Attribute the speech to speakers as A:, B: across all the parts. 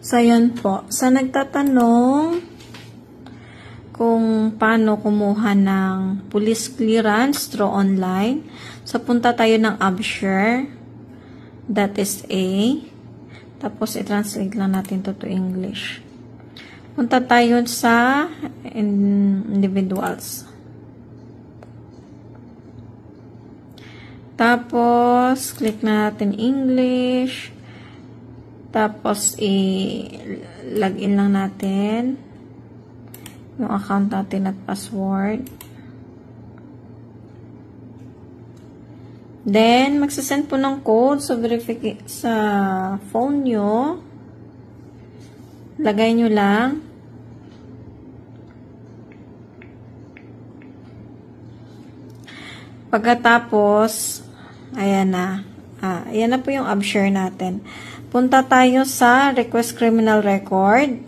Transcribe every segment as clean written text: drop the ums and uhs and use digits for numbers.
A: So, yan po. Sa nagtatanong kung paano kumuha ng police clearance through online, so punta tayo ng Abshare. That is A. Tapos, i-translate lang natin to English. Punta tayo sa individuals. Tapos, click na natin English. Tapos, i-login lang natin yung account natin at password. Then, magsasend po ng code sa phone nyo. Lagay nyo lang. Pagkatapos, ayan na. Ayan na po yung Abshare natin. Punta tayo sa Request Criminal Record.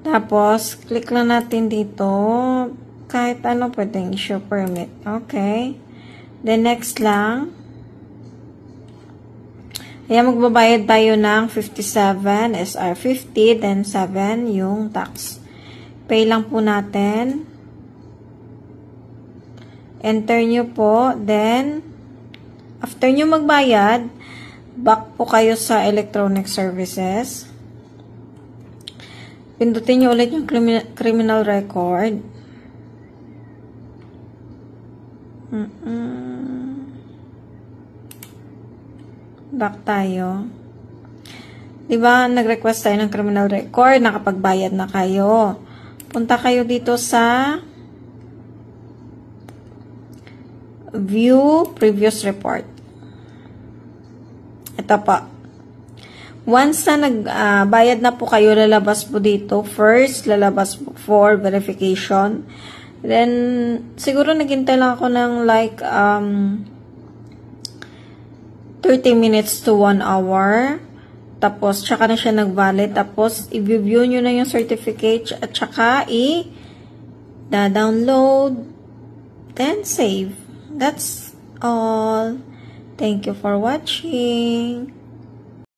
A: Tapos, click lang natin dito. Kahit ano pwedeng issue permit. Okay. Then, next lang. Ayan, magbabayad tayo ng 57 SR 50, then 7 yung tax. Pay lang po natin. Enter nyo po. Then, after nyo magbayad, back po kayo sa electronic services. Pindutin nyo ulit yung criminal record. Back tayo. Diba, nag-request tayo ng criminal record, nakapagbayad na kayo. Punta kayo dito sa View Previous Report. Ito pa. Once na nagbayad na po kayo, lalabas po dito. First, lalabas po for verification. Then, siguro naghintay lang ako ng like 30 minutes to 1 hour. Tapos, tsaka na siya nag-valid. Tapos, i-view nyo na yung certificate at tsaka i-download. Then, save. That's all. Thank you for watching.